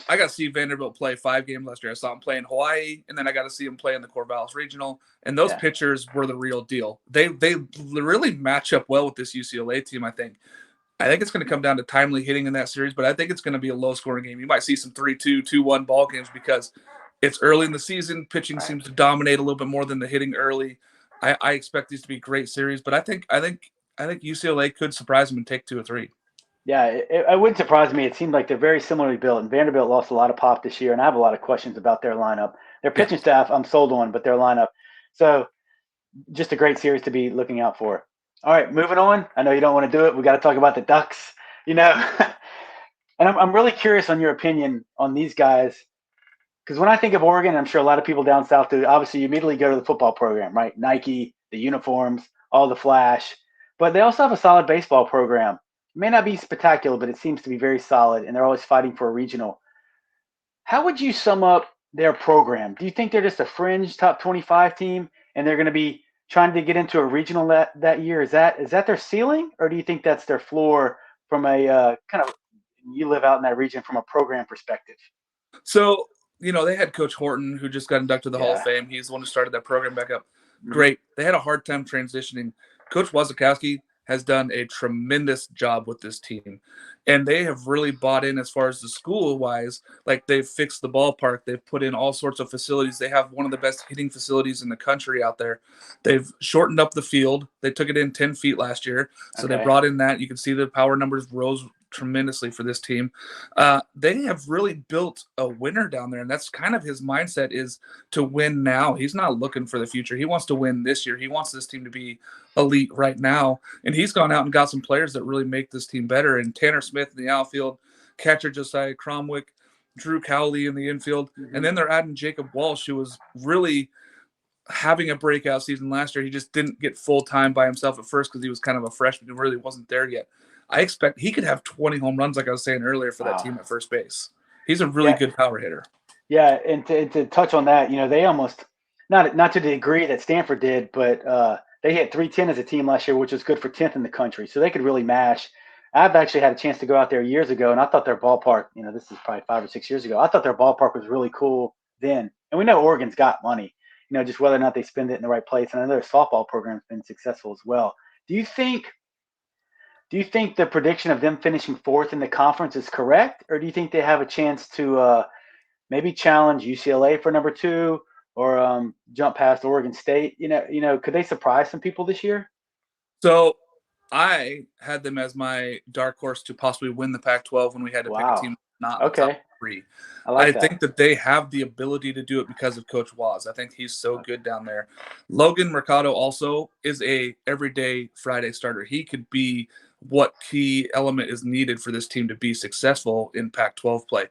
B: I got to see Vanderbilt play 5 games last year. I saw him play in Hawaii, and then I got to see him play in the Corvallis Regional. And those pitchers were the real deal. They really match up well with this UCLA team, I think. I think it's going to come down to timely hitting in that series, but I think it's going to be a low-scoring game. You might see some 3-2, 2-1 ball games because it's early in the season. Pitching seems to dominate a little bit more than the hitting early. I expect these to be great series, but I think UCLA could surprise them and take 2 or 3.
A: Yeah, it wouldn't surprise me. It seemed like they're very similarly built, and Vanderbilt lost a lot of pop this year, and I have a lot of questions about their lineup. Their pitching staff, I'm sold on, but their lineup. So just a great series to be looking out for. All right, moving on. I know you don't want to do it. We got to talk about the Ducks, And I'm really curious on your opinion on these guys. Because when I think of Oregon, I'm sure a lot of people down south do, obviously you immediately go to the football program, right? Nike, the uniforms, all the flash. But they also have a solid baseball program. It may not be spectacular, but it seems to be very solid, and they're always fighting for a regional. How would you sum up their program? Do you think they're just a fringe top 25 team, and they're going to be trying to get into a regional that year? Is that their ceiling, or do you think that's their floor from a kind of, you live out in that region, from a program perspective?
B: So, they had Coach Horton, who just got inducted to the Hall of Fame. He's the one who started that program back up. Great. They had a hard time transitioning. Coach Wazakowski has done a tremendous job with this team. And they have really bought in as far as the school-wise. Like, they've fixed the ballpark. They've put in all sorts of facilities. They have one of the best hitting facilities in the country out there. They've shortened up the field. They took it in 10 feet last year. So They brought in that. You can see the power numbers rose tremendously for this team. They have really built a winner down there, and that's kind of his mindset, is to win now. He's not looking for the future. He wants to win this year. He wants this team to be elite right now, and he's gone out and got some players that really make this team better. And Tanner Smith in the outfield, catcher Josiah Cromwick, Drew Cowley in the infield, and then they're adding Jacob Walsh, who was really having a breakout season last year. He just didn't get full time by himself at first because he was kind of a freshman and really wasn't there yet. I expect he could have 20 home runs, like I was saying earlier, for that team at first base. He's a really good power hitter.
A: Yeah, and to touch on that, they almost, not to the degree that Stanford did, but they hit 310 as a team last year, which was good for 10th in the country. So they could really mash. I've actually had a chance to go out there years ago, and I thought their ballpark, this is probably 5 or 6 years ago, I thought their ballpark was really cool then. And we know Oregon's got money, just whether or not they spend it in the right place. And I know their softball program's been successful as well. Do you think the prediction of them finishing 4th in the conference is correct, or do you think they have a chance to maybe challenge UCLA for number 2, or jump past Oregon State? Could they surprise some people this year?
B: So I had them as my dark horse to possibly win the Pac-12 when we had to pick a team not the top 3. I think that they have the ability to do it because of Coach Waz. I think he's so good down there. Logan Mercado also is a everyday Friday starter. He could be what key element is needed for this team to be successful in Pac-12 play.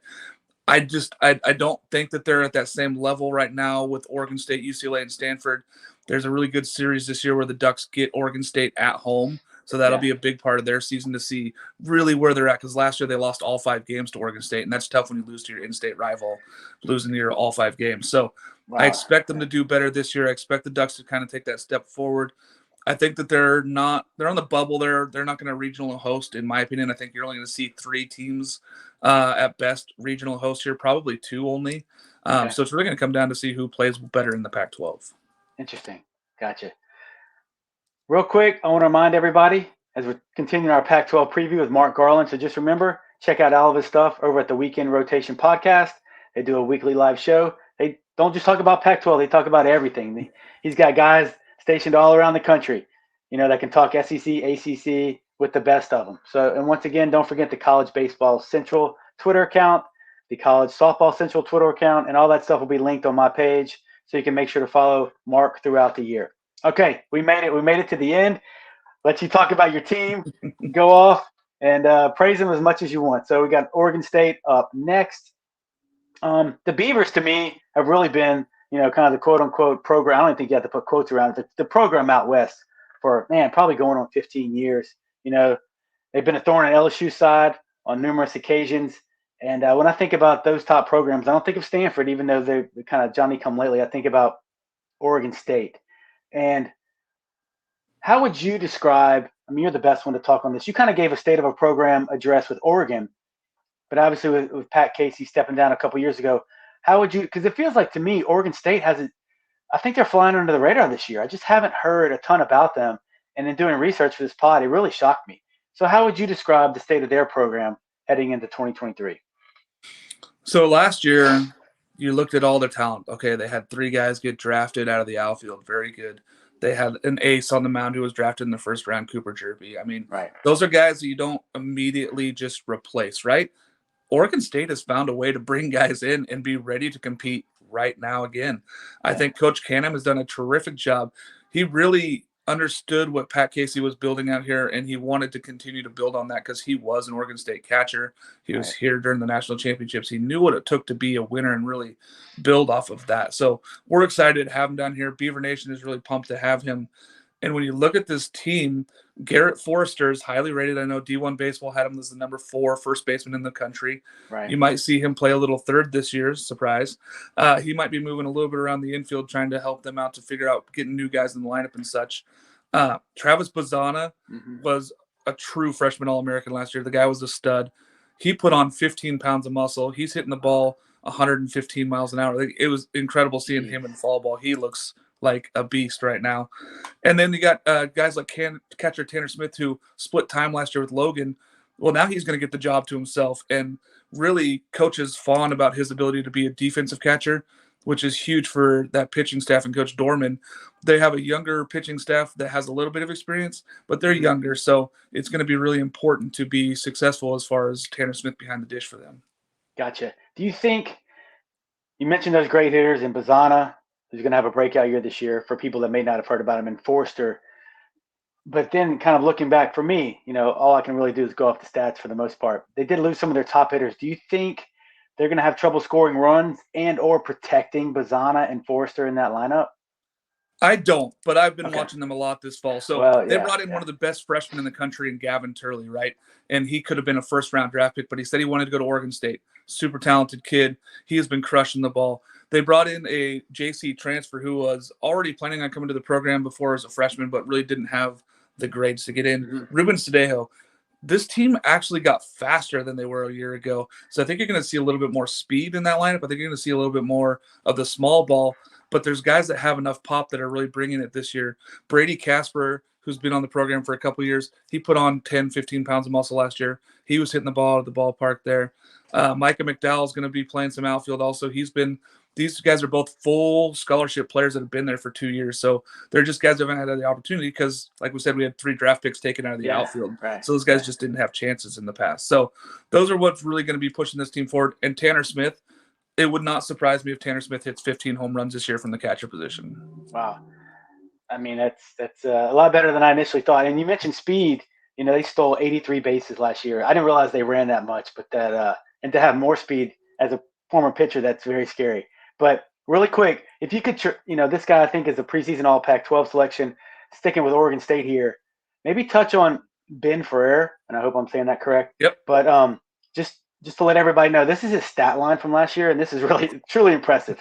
B: I don't think that they're at that same level right now with Oregon State, UCLA, and Stanford. There's a really good series this year where the Ducks get Oregon State at home. So that'll be a big part of their season to see really where they're at, because last year they lost all 5 games to Oregon State, and that's tough when you lose to your in-state rival, losing your all 5 games. So I expect them to do better this year. I expect the Ducks to kind of take that step forward. I think that they're on the bubble. They're not going to regional host, in my opinion. I think you're only going to see 3 teams at best regional host here, probably 2 only. So it's really going to come down to see who plays better in the Pac-12.
A: Interesting. Gotcha. Real quick, I want to remind everybody as we're continuing our Pac-12 preview with Mark Garland. So just remember, check out all of his stuff over at the Weekend Rotation Podcast. They do a weekly live show. They don't just talk about Pac-12. They talk about everything. He's got guys stationed all around the country, that can talk SEC, ACC with the best of them. So, and once again, don't forget the College Baseball Central Twitter account, the College Softball Central Twitter account, and all that stuff will be linked on my page. So you can make sure to follow Mark throughout the year. Okay, we made it. We made it to the end. Let you talk about your team, go off, and praise them as much as you want. So we got Oregon State up next. The Beavers, to me, have really been, kind of the quote-unquote program. I don't think you have to put quotes around it. The program out west for, probably going on 15 years. They've been a thorn in LSU's side on numerous occasions. And when I think about those top programs, I don't think of Stanford, even though they're kind of Johnny-come-lately. I think about Oregon State. And how would you describe – you're the best one to talk on this. You kind of gave a state of a program address with Oregon, but obviously with Pat Casey stepping down a couple years ago, how would you – because it feels like to me Oregon State hasn't – I think they're flying under the radar this year. I just haven't heard a ton about them. And in doing research for this pod, it really shocked me. So how would you describe the state of their program heading into 2023?
B: So last year – you looked at all their talent. Okay, they had 3 guys get drafted out of the outfield. Very good. They had an ace on the mound who was drafted in the first round, Cooper Jerby. Those are guys that you don't immediately just replace, right? Oregon State has found a way to bring guys in and be ready to compete right now again. I think Coach Canham has done a terrific job. He really understood what Pat Casey was building out here, and he wanted to continue to build on that because he was an Oregon State catcher. He was here during the national championships. He knew what it took to be a winner and really build off of that. So we're excited to have him down here. Beaver Nation is really pumped to have him. And when you look at this team, Garrett Forrester is highly rated. I know D1 Baseball had him as the number 4 first baseman in the country.
A: Right.
B: You might see him play a little third this year, surprise. He might be moving a little bit around the infield, trying to help them out to figure out getting new guys in the lineup and such. Travis Bazzana was a true freshman All-American last year. The guy was a stud. He put on 15 pounds of muscle. He's hitting the ball 115 miles an hour. It was incredible seeing him in fall ball. He looks like a beast right now. And then you got guys like catcher Tanner Smith, who split time last year with Logan. Well, now he's going to get the job to himself, and really coaches fawn about his ability to be a defensive catcher, which is huge for that pitching staff and Coach Dorman. They have a younger pitching staff that has a little bit of experience, but they're younger, so it's going to be really important to be successful as far as Tanner Smith behind the dish for them.
A: Gotcha. Do you think – you mentioned those great hitters in Bazzana, who's going to have a breakout year this year for people that may not have heard about him, and Forster. But then kind of looking back for me, all I can really do is go off the stats for the most part. They did lose some of their top hitters. Do you think they're going to have trouble scoring runs and or protecting Bazzana and Forster in that lineup?
B: I don't, but I've been watching them a lot this fall. So they brought in one of the best freshmen in the country in Gavin Turley, right? And he could have been a first-round draft pick, but he said he wanted to go to Oregon State. Super talented kid. He has been crushing the ball. They brought in a JC transfer who was already planning on coming to the program before as a freshman, but really didn't have the grades to get in. Ruben Cedejo. This team actually got faster than they were a year ago. So I think you're going to see a little bit more speed in that lineup. I think you're going to see a little bit more of the small ball. But there's guys that have enough pop that are really bringing it this year. Brady Casper, who's been on the program for a couple of years, he put on 10, 15 pounds of muscle last year. He was hitting the ball at the ballpark there. Micah McDowell is going to be playing some outfield also. These guys are both full scholarship players that have been there for 2 years. So they're just guys that haven't had the opportunity because, like we said, we had 3 draft picks taken out of the outfield. Right, so those guys just didn't have chances in the past. So those are what's really going to be pushing this team forward. And Tanner Smith, it would not surprise me if Tanner Smith hits 15 home runs this year from the catcher position.
A: Wow. That's a lot better than I initially thought. And you mentioned speed. They stole 83 bases last year. I didn't realize they ran that much, but that and to have more speed as a former pitcher that's very scary. But really quick, if you could, this guy I think is a preseason All Pac-12 selection. Sticking with Oregon State here, maybe touch on Ben Ferrer, and I hope I'm saying that correct.
B: Yep.
A: But just to let everybody know, this is his stat line from last year, and this is really truly impressive.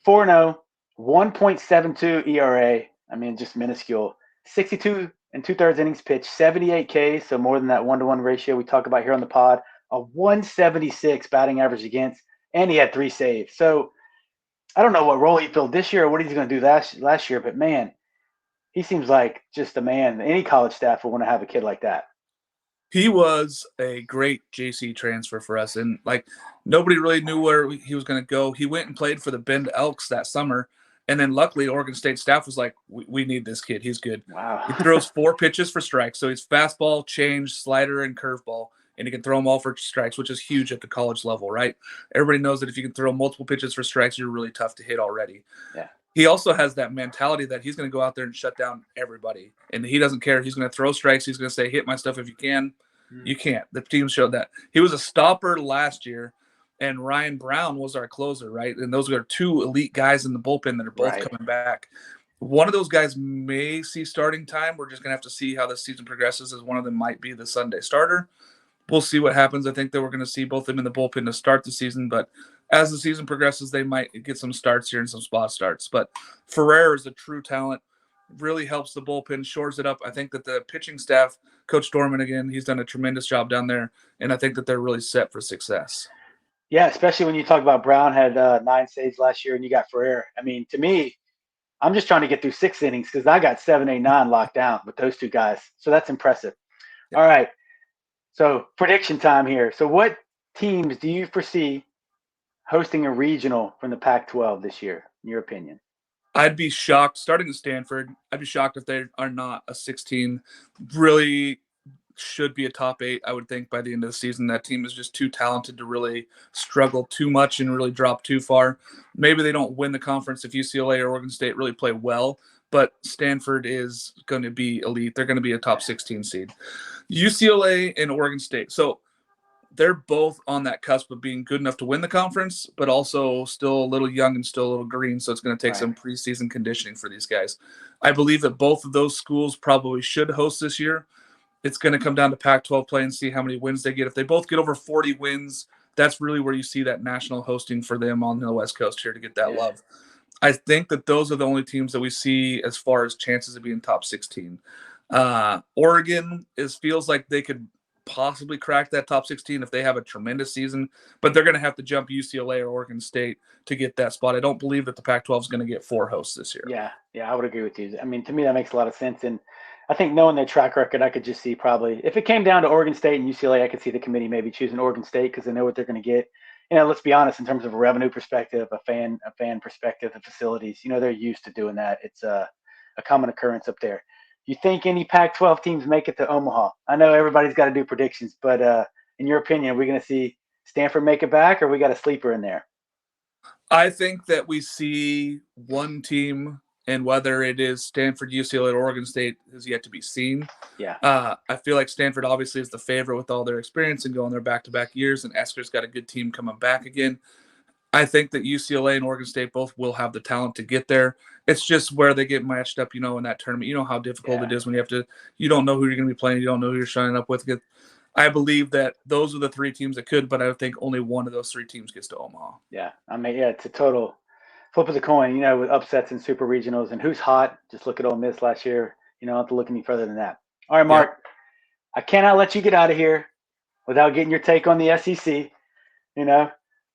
A: 4-0, 1.72 ERA. I mean, just minuscule. 62 and 2/3 innings pitched, 78 Ks, so more than that 1-to-1 ratio we talk about here on the pod. A 176 batting average against, and he had 3 saves. So I don't know what role he filled this year or what he's going to do last year, but man, he seems like just a man. Any college staff would want to have a kid like that.
B: He was a great JC transfer for us, and like nobody really knew where he was going to go. He went and played for the Bend Elks that summer, and then luckily Oregon State staff was like, we need this kid. He's good.
A: Wow.
B: He throws 4 pitches for strikes, so he's fastball, change, slider, and curveball, and he can throw them all for strikes, which is huge at the college level, right? Everybody knows that if you can throw multiple pitches for strikes, you're really tough to hit already.
A: Yeah.
B: He also has that mentality that he's going to go out there and shut down everybody. And he doesn't care. He's going to throw strikes. He's going to say, hit my stuff if you can. You can't. The team showed that. He was a stopper last year, and Ryan Brown was our closer, right? And those are 2 elite guys in the bullpen that are both coming back. One of those guys may see starting time. We're just going to have to see how the season progresses, as one of them might be the Sunday starter. We'll see what happens. I think that we're going to see both of them in the bullpen to start the season, but as the season progresses, they might get some starts here and some spot starts. But Ferrer is a true talent, really helps the bullpen, shores it up. I think that the pitching staff, Coach Dorman, again, he's done a tremendous job down there, and I think that they're really set for success.
A: Yeah, especially when you talk about Brown had 9 saves last year, and you got Ferrer. I mean, to me, I'm just trying to get through 6 innings because I got 7, 8, 9 locked down with those 2 guys. So that's impressive. Yeah. All right. So prediction time here. So what teams do you foresee hosting a regional from the Pac-12 this year, in your opinion?
B: I'd be shocked, starting at Stanford, I'd be shocked if they are not a 16. Really should be a top 8, I would think, by the end of the season. That team is just too talented to really struggle too much and really drop too far. Maybe they don't win the conference if UCLA or Oregon State really play well, but Stanford is going to be elite. They're going to be a top 16 seed. UCLA and Oregon State. So they're both on that cusp of being good enough to win the conference, but also still a little young and still a little green. So it's going to take some preseason conditioning for these guys. I believe that both of those schools probably should host this year. It's going to come down to Pac-12 play and see how many wins they get. If they both get over 40 wins, that's really where you see that national hosting for them on the West Coast here to get that love. I think that those are the only teams that we see as far as chances of being top 16. Oregon feels like they could possibly crack that top 16 if they have a tremendous season, but they're going to have to jump UCLA or Oregon State to get that spot. I don't believe that the Pac-12 is going to get 4 hosts this year.
A: Yeah, I would agree with you. I mean, to me, that makes a lot of sense. And I think knowing their track record, I could just see probably, if it came down to Oregon State and UCLA, I could see the committee maybe choosing Oregon State because they know what they're going to get. Let's be honest, in terms of a revenue perspective, a fan perspective, the facilities, they're used to doing that. It's a common occurrence up there. You think any Pac-12 teams make it to Omaha? I know everybody's got to do predictions, but in your opinion, are we going to see Stanford make it back, or we got a sleeper in there?
B: I think that we see one team, and whether it is Stanford, UCLA, or Oregon State is yet to be seen.
A: Yeah.
B: I feel like Stanford obviously is the favorite with all their experience and going their back-to-back years, and Esker's got a good team coming back again. I think that UCLA and Oregon State both will have the talent to get there. It's just where they get matched up, in that tournament. You know how difficult it is when you don't know who you're going to be playing. You don't know who you're showing up with. I believe that those are the 3 teams that could, but I think only one of those 3 teams gets to Omaha.
A: Yeah. I mean, it's a total flip of the coin, with upsets in super regionals and who's hot. Just look at Ole Miss last year. You don't have to look any further than that. All right, Mark, I cannot let you get out of here without getting your take on the SEC.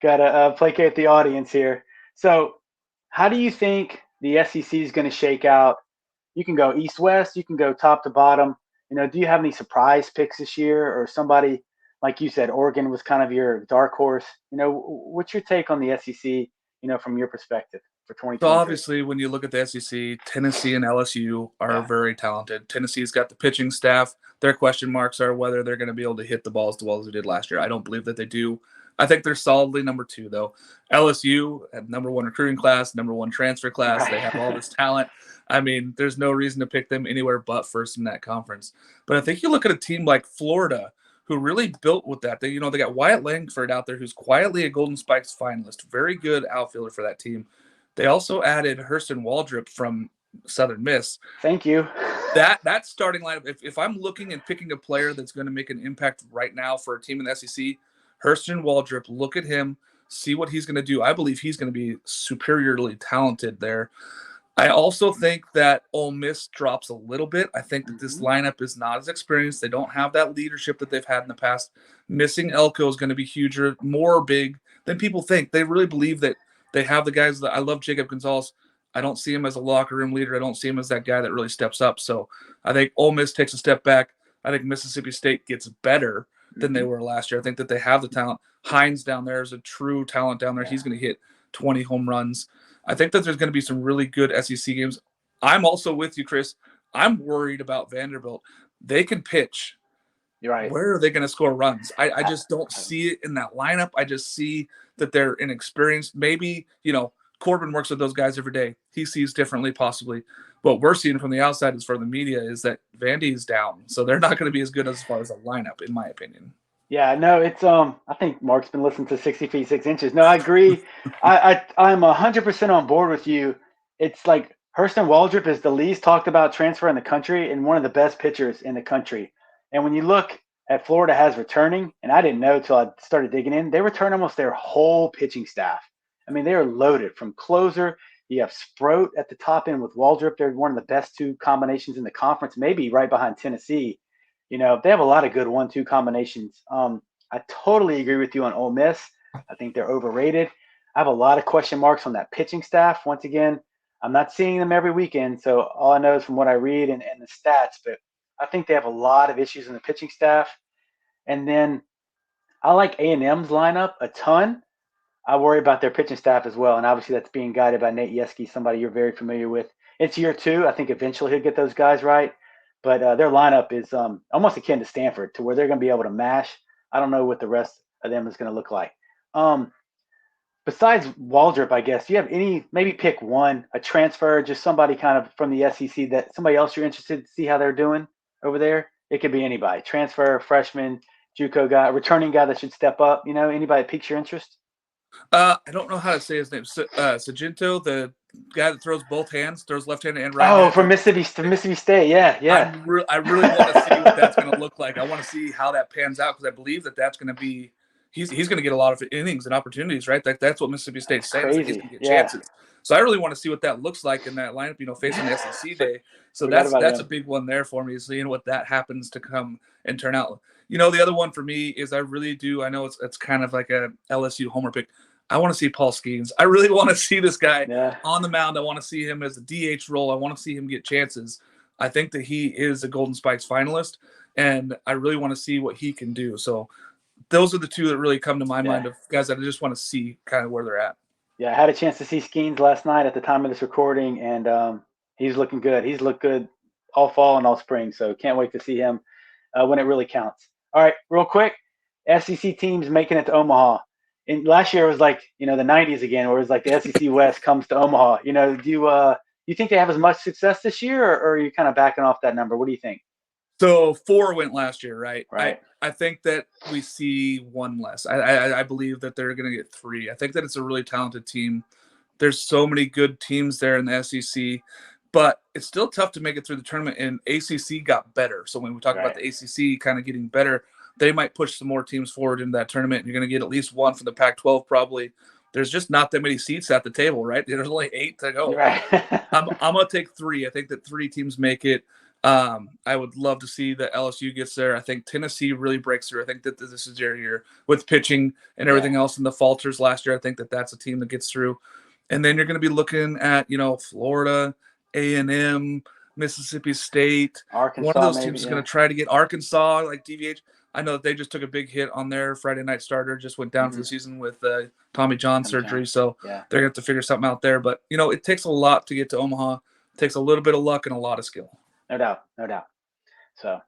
A: Got to placate the audience here. So how do you think the SEC is going to shake out? You can go east-west. You can go top to bottom. Do you have any surprise picks this year, or somebody, like you said, Oregon was kind of your dark horse? What's your take on the SEC, from your perspective for 2020?
B: So obviously, when you look at the SEC, Tennessee and LSU are very talented. Tennessee's got the pitching staff. Their question marks are whether they're going to be able to hit the balls as well as they did last year. I don't believe that they do. I think they're solidly number 2, though. LSU had number 1 recruiting class, number 1 transfer class. They have all this talent. I mean, there's no reason to pick them anywhere but first in that conference. But I think you look at a team like Florida, who really built with that. They got Wyatt Langford out there, who's quietly a Golden Spikes finalist, very good outfielder for that team. They also added Hurston Waldrop from Southern Miss.
A: Thank you.
B: That starting lineup, if I'm looking and picking a player that's going to make an impact right now for a team in the SEC, Hurston Waldrop, look at him, see what he's going to do. I believe he's going to be superiorly talented there. I also think that Ole Miss drops a little bit. I think that this lineup is not as experienced. They don't have that leadership that they've had in the past. Missing Elko is going to be huger, more big than people think. They really believe that they have the guys that I love. Jacob Gonzalez. I don't see him as a locker room leader. I don't see him as that guy that really steps up. So I think Ole Miss takes a step back. I think Mississippi State gets better than they were last year. I think that they have the talent. Hines down there is a true talent down there. He's going to hit 20 home runs. I think that there's going to be some really good SEC games. I'm also with you, Chris. I'm worried about Vanderbilt. They can pitch.
A: You're right.
B: Where are they going to score runs? I just don't see it in that lineup. I just see that they're inexperienced. Maybe, Corbin works with those guys every day. He sees differently, possibly. What we're seeing from the outside as for the media is that Vandy's down. So they're not going to be as good as far as a lineup, in my opinion.
A: Yeah, no, it's I think Mark's been listening to 60 feet 6 inches. No, I agree. I'm 100% on board with you. It's like Hurston Waldrop is the least talked about transfer in the country and one of the best pitchers in the country. And when you look at Florida has returning, and I didn't know until I started digging in, they return almost their whole pitching staff. I mean, they are loaded from closer. You have Sproat at the top end with Waldrop. They're one of the best two combinations in the conference, maybe right behind Tennessee. They have a lot of good 1-2 combinations. I totally agree with you on Ole Miss. I think they're overrated. I have a lot of question marks on that pitching staff. Once again, I'm not seeing them every weekend, so all I know is from what I read and the stats. But I think they have a lot of issues in the pitching staff. And then I like A&M's lineup a ton. I worry about their pitching staff as well, and obviously that's being guided by Nate Yeske, somebody you're very familiar with. It's year 2. I think eventually he'll get those guys right. But their lineup is almost akin to Stanford, to where they're going to be able to mash. I don't know what the rest of them is going to look like. Besides Waldrop, I guess, do you have any, maybe pick one, a transfer, just somebody kind of from the SEC that somebody else you're interested to see how they're doing over there? It could be anybody, transfer, freshman, JUCO guy, returning guy that should step up. Anybody that piques your interest?
B: I don't know how to say his name. Sargento, the guy that throws both hands, throws left-handed and right.
A: Oh, from Mississippi State. Yeah.
B: I really want to see what that's going to look like. I want to see how that pans out because I believe that that's going to be he's going to get a lot of innings and opportunities, right? That's what Mississippi State's saying. He's going to get chances. So I really want to see what that looks like in that lineup, facing the SEC day. So that's a big one there for me, seeing what that happens to come and turn out. The other one for me is I really do. I know it's kind of like a LSU homer pick. I want to see Paul Skeens. I really want to see this guy on the mound. I want to see him as a DH role. I want to see him get chances. I think that he is a Golden Spikes finalist, and I really want to see what he can do. So those are the two that really come to my mind of guys that I just want to see kind of where they're at.
A: Yeah, I had a chance to see Skeens last night at the time of this recording, and he's looking good. He's looked good all fall and all spring, so can't wait to see him when it really counts. All right, real quick, SEC teams making it to Omaha. And last year it was like, the 90s again, where it was like the SEC West comes to Omaha. Do you think they have as much success this year, or are you kind of backing off that number? What do you think?
B: So 4 went last year, right?
A: Right.
B: I think that we see 1 less. I believe that they're going to get 3. I think that it's a really talented team. There's so many good teams there in the SEC, but it's still tough to make it through the tournament, and ACC got better. So when we talk about the ACC kind of getting better, they might push some more teams forward into that tournament. You're going to get at least 1 from the Pac-12 probably. There's just not that many seats at the table, right? There's only 8 to go.
A: Right.
B: I'm going to take 3. I think that 3 teams make it. I would love to see that LSU gets there. I think Tennessee really breaks through. I think that this is their year with pitching and everything else in the falters last year. I think that that's a team that gets through. And then you're going to be looking at, Florida, A&M, Mississippi State.
A: Arkansas,
B: one of those teams is going to try to get Arkansas, like DVH. I know that they just took a big hit on their Friday night starter, just went down for the season with Tommy John surgery. So they're going to have to figure something out there. But, it takes a lot to get to Omaha. It takes a little bit of luck and a lot of skill.
A: No doubt. So,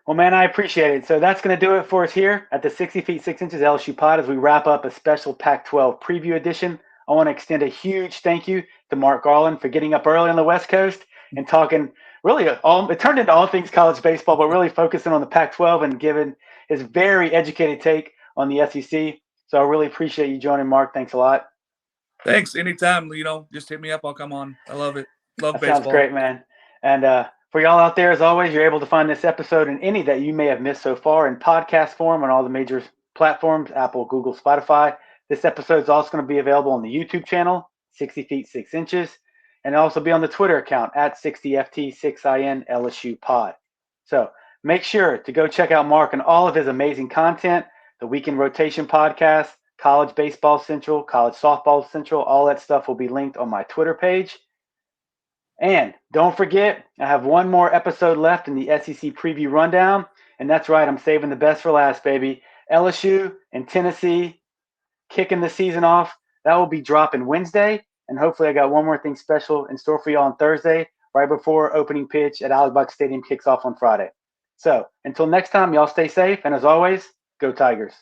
A: well, man, I appreciate it. So that's going to do it for us here at the 60 feet 6 inches LSU Pod as we wrap up a special Pac-12 preview edition. I want to extend a huge thank you to Mark Garland for getting up early on the West Coast and talking really it turned into all things college baseball, but really focusing on the Pac-12 and giving his very educated take on the SEC. So I really appreciate you joining, Mark. Thanks a lot.
B: Thanks. Anytime, just hit me up. I'll come on. I love it. Love
A: That
B: baseball.
A: sounds great, man. And for y'all out there, as always, you're able to find this episode and any that you may have missed so far in podcast form on all the major platforms, Apple, Google, Spotify. This episode is also going to be available on the YouTube channel, 60 feet 6 inches, and also be on the Twitter account at 60ft6in LSU Pod. So make sure to go check out Mark and all of his amazing content, the Weekend Rotation podcast, College Baseball Central, College Softball Central, all that stuff will be linked on my Twitter page. And don't forget, I have one more episode left in the SEC preview rundown. And that's right, I'm saving the best for last, baby. LSU and Tennessee kicking the season off. That will be dropping Wednesday. And hopefully I got one more thing special in store for you on Thursday, right before opening pitch at Ally Buck Stadium kicks off on Friday. So until next time, y'all stay safe. And as always, go Tigers.